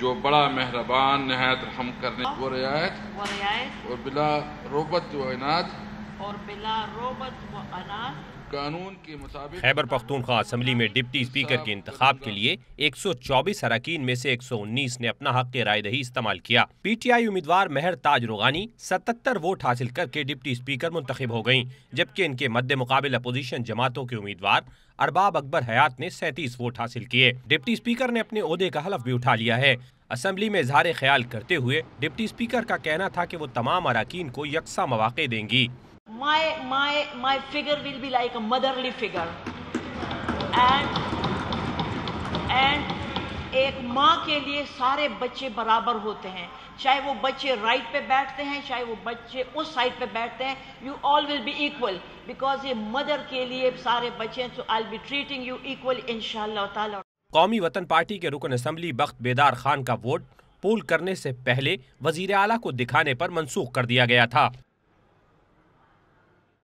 जो बड़ा मेहरबान नहायत रहम करने वो रियायत और बिला रोबत व इनाद कानून के मुताबिक। खैबर पख्तूनख्वा असम्बली में डिप्टी स्पीकर के इंतखाब के लिए 124 अरकान में से 119 ने अपना हक राय दही इस्तेमाल किया। PTI उम्मीदवार महर ताज रोगानी 77 वोट हासिल करके डिप्टी स्पीकर मुंतखब हो गयीं, जबकि इनके मद्दे मुकाबिल अपोजिशन जमातों के उम्मीदवार अरबाब अकबर हयात ने 37 वोट हासिल किए। डिप्टी स्पीकर ने अपने ओहदे का हलफ भी उठा लिया है। असम्बली में इजहार ख्याल करते हुए डिप्टी स्पीकर का कहना था कि वो तमाम अरकान को यकसा मौके देंगी। My figure will be like a motherly figure, and एक माँ के लिए सारे बच्चे बराबर होते हैं, चाहे वो बच्चे राइट पे बैठते हैं, चाहे वो बच्चे उस साइड पे बैठते हैं, you all will be equal because ये मदर के लिए सारे बच्चे, so I'll be treating you equal इंशाअल्लाह ताला। कौमी वतन पार्टी के रुकन असम्बली बख्त बेदार खान का वोट पोल करने से पहले वजीर आला को दिखाने पर मंसूख कर दिया गया था।